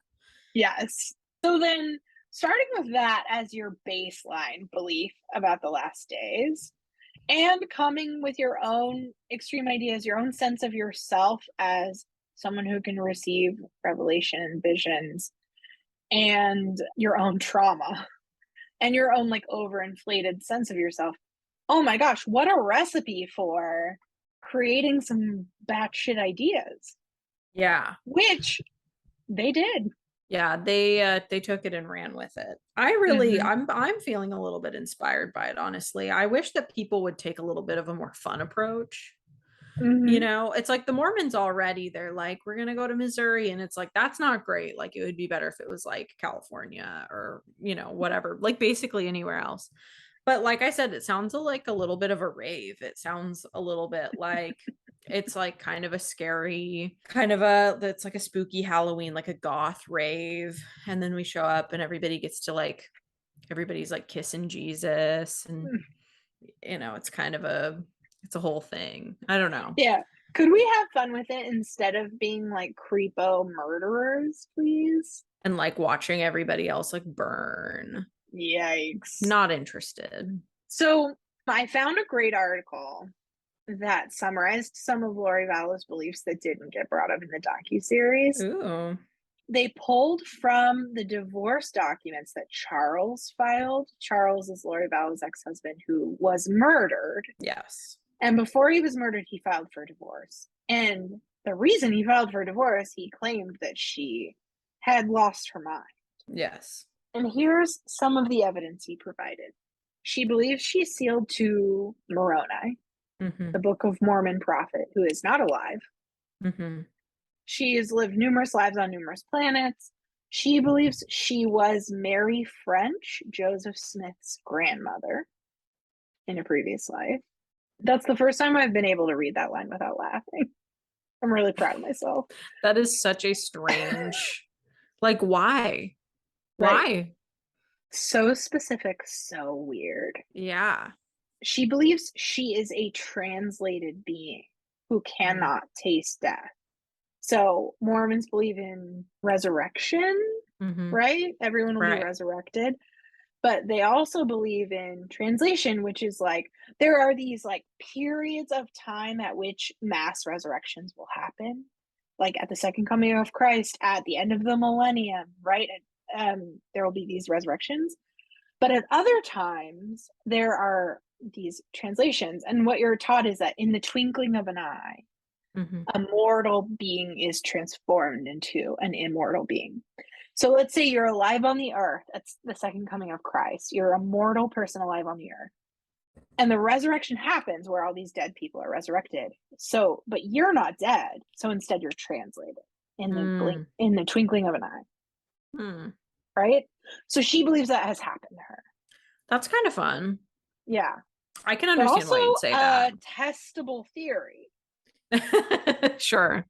Yes. So then, starting with that as your baseline belief about the last days, and coming with your own extreme ideas, your own sense of yourself as someone who can receive revelation and visions, and your own trauma, and your own like overinflated sense of yourself. Oh my gosh, what a recipe for creating some batshit ideas, Yeah. which they did. Yeah, they took it and ran with it. I really I'm feeling a little bit inspired by it, honestly. I wish that people would take a little bit of a more fun approach. You know, it's like the Mormons already, they're like, we're going to go to Missouri. And it's like, that's not great. Like, it would be better if it was like California or, you know, whatever, like basically anywhere else. But like I said, it sounds like a little bit of a rave. It sounds a little bit like it's like kind of a scary, that's like a spooky Halloween, like a goth rave. And then we show up and everybody's like kissing Jesus. And, you know, it's kind of it's a whole thing. I don't know. Yeah. Could we have fun with it instead of being like creepo murderers, please? And like watching everybody else like burn. Yikes. Not interested. So I found a great article that summarized some of Lori Vallow's beliefs that didn't get brought up in the docuseries. Ooh. They pulled from the divorce documents that Charles filed. Charles is Lori Vallow's ex-husband who was murdered. Yes. And before he was murdered, he filed for divorce. And the reason he filed for divorce, he claimed that she had lost her mind. Yes. And here's some of the evidence he provided. She believes she's sealed to Moroni, the Book of Mormon prophet, who is not alive. She has lived numerous lives on numerous planets. She believes she was Mary French, Joseph Smith's grandmother, in a previous life. That's the first time I've been able to read that line without laughing. I'm really proud of myself. That is such a strange, like, why? Right. Why? So specific, so weird. Yeah. She believes she is a translated being who cannot taste death. So Mormons believe in resurrection, right? Everyone will be resurrected. But they also believe in translation, which is like there are these like periods of time at which mass resurrections will happen, like at the second coming of Christ, at the end of the millennium, right? There will be these resurrections. But at other times, there are these translations. And what you're taught is that in the twinkling of an eye, a mortal being is transformed into an immortal being. So let's say you're alive on the earth. That's the second coming of Christ. You're a mortal person alive on the earth. And the resurrection happens where all these dead people are resurrected. So, but you're not dead. So instead you're translated in the twinkling of an eye. Right? So she believes that has happened to her. That's kind of fun. Yeah. I can understand why you'd say that. Testable theory. Sure.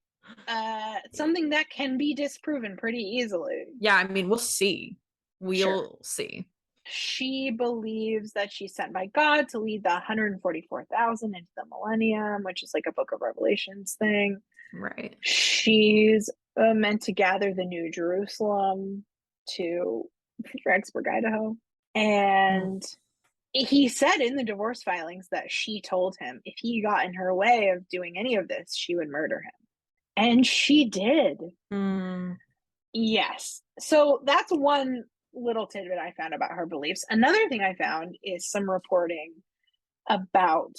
Something that can be disproven pretty easily. Yeah, I mean, we'll see. We'll see. She believes that she's sent by God to lead the 144,000 into the millennium, which is like a Book of Revelations thing. Right. She's meant to gather the New Jerusalem to Rexburg, Idaho. And he said in the divorce filings that she told him if he got in her way of doing any of this, she would murder him. And she did. Yes. So that's one little tidbit I found about her beliefs. Another thing I found is some reporting about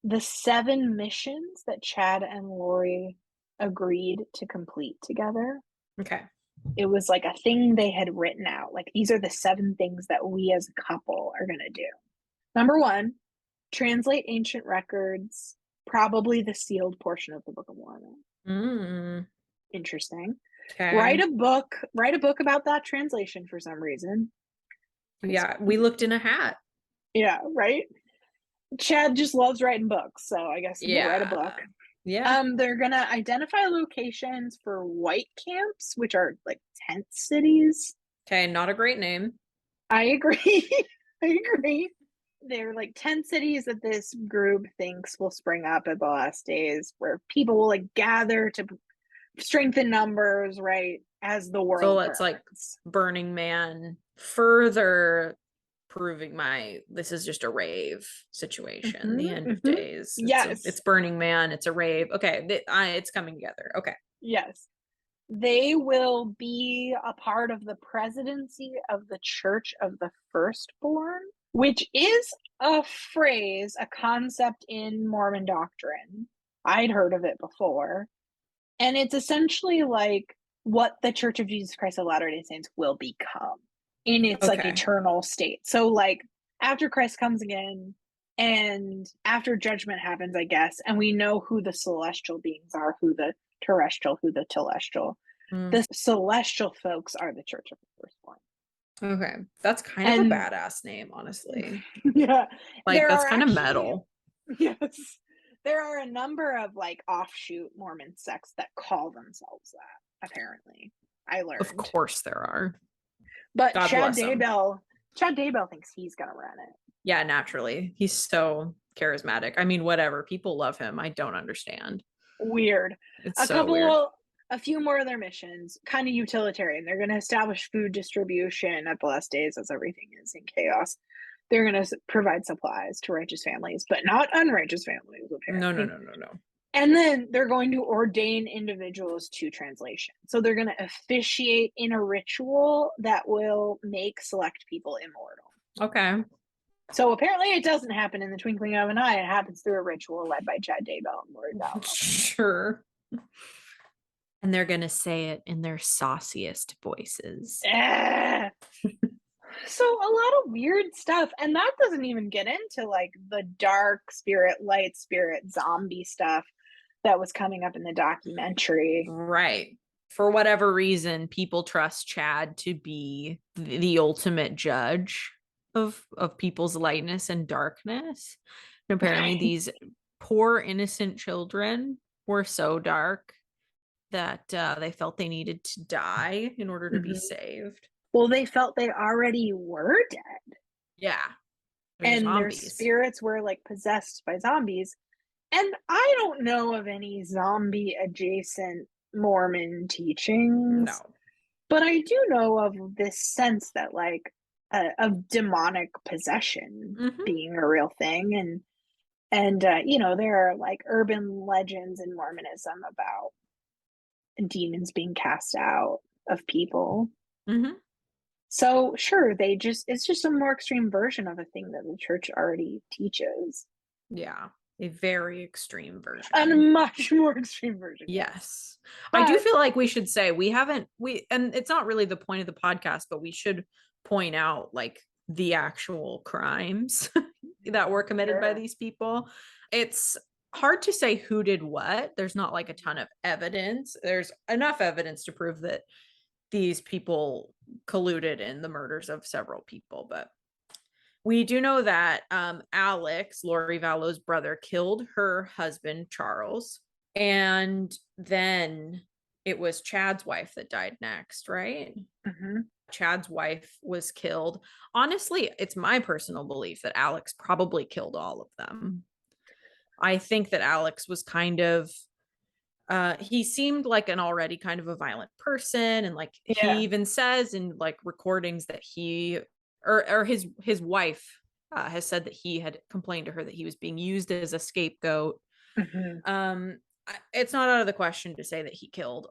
the 7 missions that Chad and Lori agreed to complete together. Okay. It was like a thing they had written out. Like, these are the 7 things that we as a couple are going to do. Number 1, translate ancient records, probably the sealed portion of the Book of Mormon. Interesting. Okay. Write a book about that translation for some reason. Yeah, we looked in a hat. Yeah, right? Chad just loves writing books, so I guess we'll write a book. Yeah. They're gonna identify locations for white camps, which are like tent cities. Okay, not a great name. I agree. I agree. They're like tent cities that this group thinks will spring up at the last days, where people will like gather to strengthen numbers, right? As the world So burns. it's like Burning Man further proving this is just a rave situation. The end of days. Yes. It's Burning Man. It's a rave. Okay. It's coming together. Okay. Yes. They will be a part of the presidency of the Church of the Firstborn, which is a phrase, a concept in Mormon doctrine. I'd heard of it before. And it's essentially like what the Church of Jesus Christ of Latter-day Saints will become in its like eternal state. So like after Christ comes again and after judgment happens, I guess, and we know who the celestial beings are, who the terrestrial, who the telestial. The celestial folks are the Church of the Firstborn. Okay. That's kind of a badass name, honestly. Yeah. Like, that's kind of metal. Yes. There are a number of like offshoot Mormon sects that call themselves that, apparently. I learned. Of course there are. But Chad Daybell thinks he's gonna run it. Yeah, naturally. He's so charismatic. I mean, whatever. People love him. I don't understand. Weird. It's weird. A few more of their missions, kind of utilitarian. They're going to establish food distribution at the last days as everything is in chaos. They're going to provide supplies to righteous families, but not unrighteous families, apparently. No. And then they're going to ordain individuals to translation. So they're going to officiate in a ritual that will make select people immortal. Okay. So apparently it doesn't happen in the twinkling of an eye. It happens through a ritual led by Chad Daybell and Lord Vallow. Sure. And they're going to say it in their sauciest voices. So a lot of weird stuff. And that doesn't even get into like the dark spirit, light spirit, zombie stuff that was coming up in the documentary. Right. For whatever reason, people trust Chad to be the ultimate judge of people's lightness and darkness. And apparently these poor innocent children were so dark that they felt they needed to die in order to be saved. Well, they felt they already were dead. Yeah. And their spirits were like possessed by zombies. And I don't know of any zombie adjacent Mormon teachings. No. But I do know of this sense that like of demonic possession being a real thing. And you know, there are like urban legends in Mormonism about demons being cast out of people. So sure, it's just a more extreme version of a thing that the church already teaches. Yeah, a very extreme version. A much more extreme version. Yes. But I do feel like we should say and it's not really the point of the podcast, but we should point out like the actual crimes that were committed by these people. It's hard to say who did what. There's not like a ton of evidence. There's enough evidence to prove that these people colluded in the murders of several people, but we do know that Alex, Lori Vallow's brother, killed her husband, Charles, and then it was Chad's wife that died next, right? Chad's wife was killed. Honestly, it's my personal belief that Alex probably killed all of them. I think that Alex was kind of he seemed like an already kind of a violent person, and like he even says in like recordings that he or his wife has said that he had complained to her that he was being used as a scapegoat. It's not out of the question to say that he killed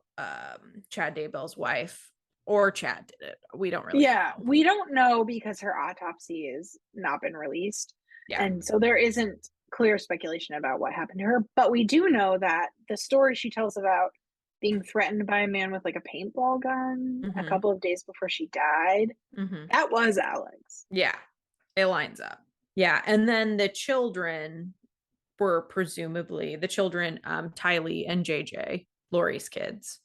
Chad Daybell's wife, or Chad did it. We don't really know. We don't know because her autopsy has not been released. And so there isn't clear speculation about what happened to her, but we do know that the story she tells about being threatened by a man with, like, a paintball gun a Mhm. couple of days before she died, Mhm. that was Alex. Yeah. It lines up. Yeah, and then the children were presumably Tylee and JJ, Lori's kids,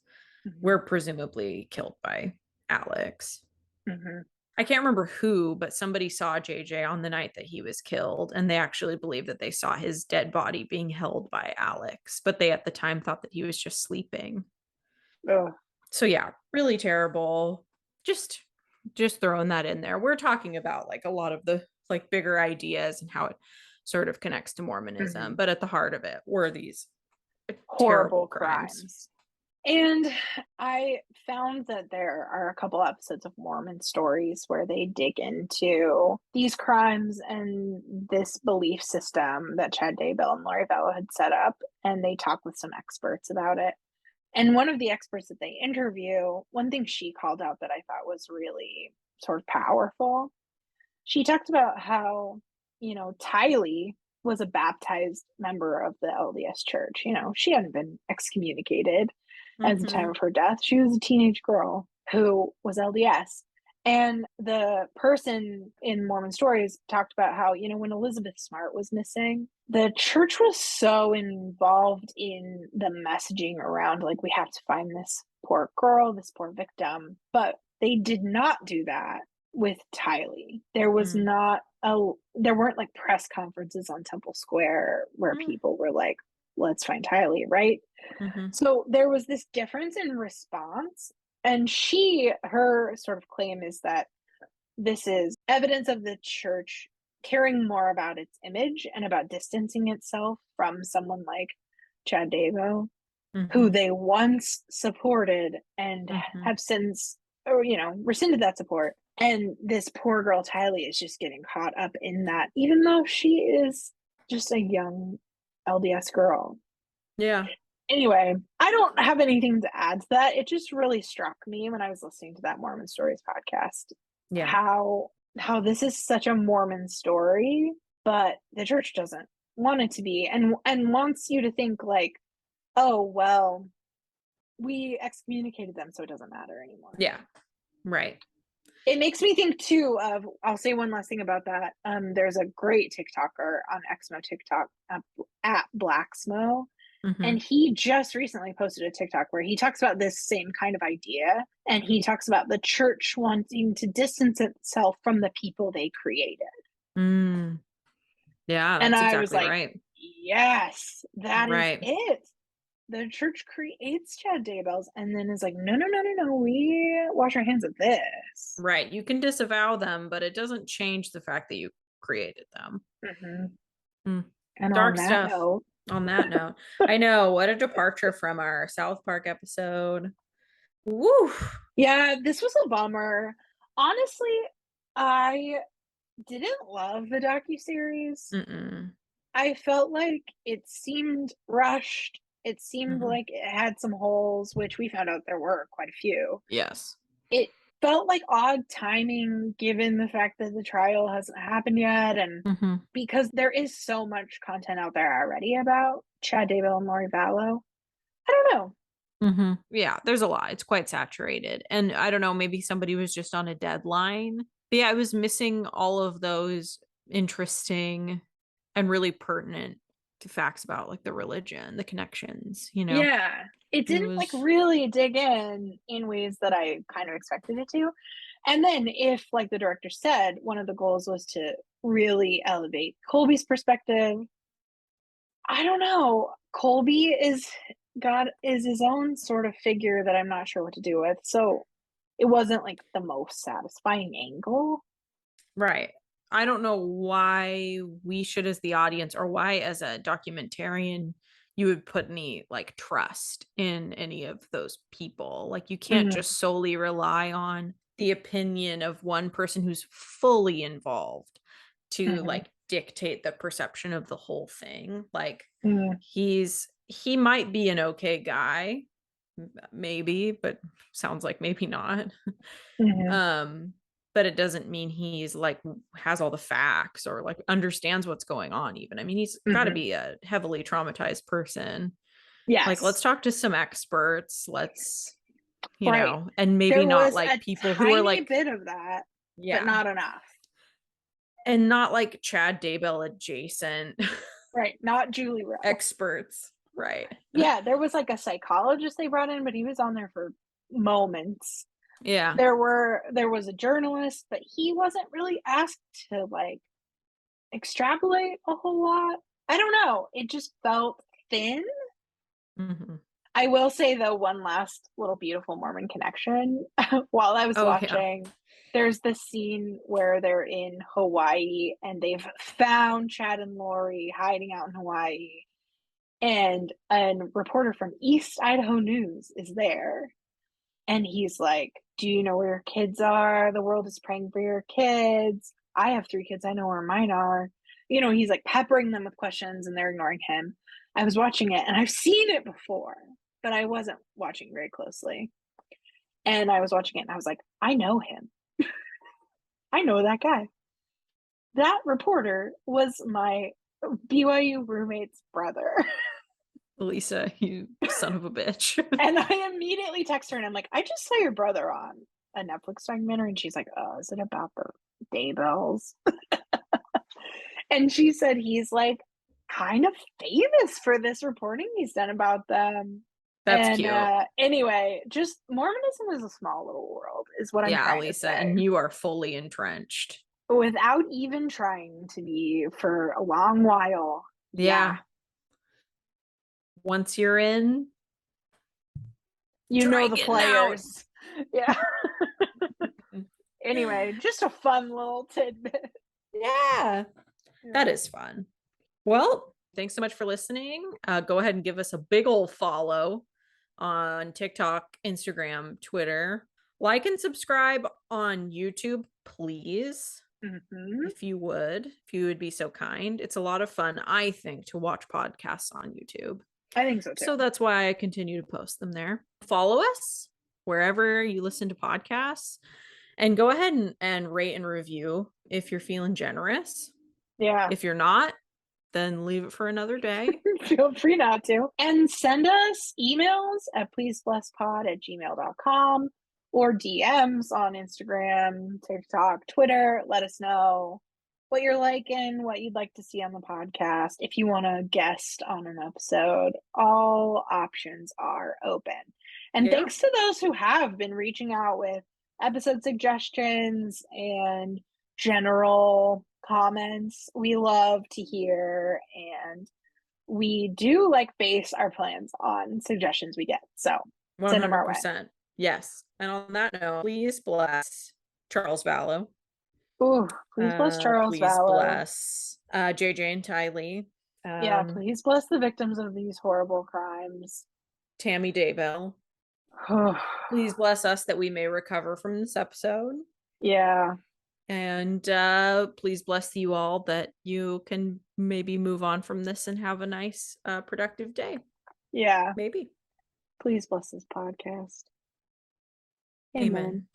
were Mhm, presumably killed by Alex. mhm. I can't remember who, but somebody saw JJ on the night that he was killed, and they actually believe that they saw his dead body being held by Alex, but they at the time thought that he was just sleeping. Ugh, So yeah, really terrible. Just just throwing that in there. We're talking about like a lot of the like bigger ideas and how it sort of connects to Mormonism, mhm. but at the heart of it were these terrible Horrible crimes. crimes. And I found that there are a couple episodes of Mormon stories where they dig into these crimes and this belief system that Chad Daybell and Lori Vallow had set up, and they talk with some experts about it. And one of the experts that they interview, one thing she called out that I thought was really sort of powerful, she talked about how, Tylee was a baptized member of the LDS church. She hadn't been excommunicated at the time Mhm. of her death. She was a teenage girl who was LDS. And the person in Mormon stories talked about how, when Elizabeth Smart was missing, the church was so involved in the messaging around, like, we have to find this poor girl, this poor victim. But they did not do that with Tylee. Mm. There weren't like press conferences on Temple Square where Mm. people were like, let's find Tylee, right? Mhm. So there was this difference in response. And her sort of claim is that this is evidence of the church caring more about its image and about distancing itself from someone like Chad Devo, who Mhm. they once supported and Mhm. have since, or rescinded that support. And this poor girl Tylee is just getting caught up in that, even though she is just a young LDS girl. Yeah. Anyway, I don't have anything to add to that. It just really struck me when I was listening to that Mormon Stories podcast, Yeah. how this is such a Mormon story, but the church doesn't want it to be, and wants you to think like, oh well, we excommunicated them, so it doesn't matter anymore. Yeah. Right. It makes me think too of, I'll say one last thing about that. There's a great TikToker on Xmo TikTok, at Blacksmo, and Mhm. he just recently posted a TikTok where he talks about this same kind of idea, and he talks about the church wanting to distance itself from the people they created. Mm. Yeah, And that's I was exactly like, right. yes, that is Right. it. The church creates Chad Daybells and then is like, no, no, no, no, no, we wash our hands of this. Right. You can disavow them, but it doesn't change the fact that you created them. Mhm. Mm. And on Dark that stuff. note, On that note, I know what a departure from our South Park episode. Woo. yeah, this was a bummer. Honestly, I didn't love the docuseries. Mm-mm. I felt like it seemed rushed. It seemed Hmm. like it had some holes, which we found out there were quite a few. Yes. It felt like odd timing given the fact that the trial hasn't happened yet, and Hmm. because there is so much content out there already about Chad Daybell and Lori Vallow. I don't know. Hmm. Yeah, there's a lot. It's quite saturated. And I don't know, maybe somebody was just on a deadline. But yeah, I was missing all of those interesting and really pertinent facts about like the religion, the connections. Yeah. It It didn't, like, was really dig in ways that I kind of expected it to. And then if, like the director said, one of the goals was to really elevate Colby's perspective, I don't know. Colby is his own sort of figure that I'm not sure what to do with, so it wasn't, like, the most satisfying angle. right. I don't know why we should, as the audience, or why, as a documentarian, you would put any like trust in any of those people. Like, you can't Mhm, just solely rely on the opinion of one person who's fully involved to mhm, like dictate the perception of the whole thing. Like, mhm, he might be an okay guy, maybe, but sounds like maybe not. mhm. um but it doesn't mean he's like has all the facts or like understands what's going on even. I mean, he's got to be a heavily traumatized person. Yes. Like, let's talk to some experts. Let's, you Right. know, and maybe There not was like a people who are tiny like, bit of that, yeah, but not enough. and not like Chad Daybell adjacent Right. Not Julie Rowe. experts. Right. Yeah, there was like a psychologist they brought in, but he was on there for moments. Yeah. There was a journalist, but he wasn't really asked to like extrapolate a whole lot. I don't know. It just felt thin. Mm-hmm. I will say though, one last little beautiful Mormon connection. While I was watching, there's this scene where they're in Hawaii and they've found Chad and Lori hiding out in Hawaii. And a reporter from East Idaho News is there. And he's like, do you know where your kids are? The world is praying for your kids. I have 3 kids. I know where mine are. You know, he's like peppering them with questions and they're ignoring him. I was watching it and I've seen it before, but I wasn't watching very closely. And I was watching it and I was like, I know him. I know that guy. That reporter was my BYU roommate's brother. Lisa, you son of a bitch. And I immediately text her and I'm like, I just saw your brother on a Netflix documentary. And she's like, oh, is it about the Daybells? And she said he's like kind of famous for this reporting he's done about them. That's And cute. anyway, just Mormonism is a small little world, is what I'm trying Lisa, to say. and you are fully entrenched. Without even trying to be for a long while. Yeah. Once you're in, you know the players. Out. Yeah. Anyway, just a fun little tidbit. Yeah. That is fun. Well, thanks so much for listening. Go ahead and give us a big old follow on TikTok, Instagram, Twitter. Like and subscribe on YouTube, please. If you would be so kind. It's a lot of fun, I think, to watch podcasts on YouTube. I think so too. So that's why I continue to post them there. Follow us wherever you listen to podcasts, and go ahead and rate and review if you're feeling generous. Yeah. If you're not, then leave it for another day. Feel free not to. And send us emails at pleaseblesspod@gmail.com or DMs on Instagram, TikTok, Twitter. Let us know what you're liking, what you'd like to see on the podcast. If you want to guest on an episode, all options are open. And thanks to those who have been reaching out with episode suggestions and general comments. We love to hear, and we do like base our plans on suggestions we get. So 100%. Send them our way. Yes. And on that note, please bless Charles Vallow. Ooh, please bless Charles Vallow. Please bless JJ and Tylee. Yeah, please bless the victims of these horrible crimes. Tammy Daybell. Please bless us that we may recover from this episode. Yeah. And please bless you all that you can maybe move on from this and have a nice, productive day. Yeah. Maybe. Please bless this podcast. Amen.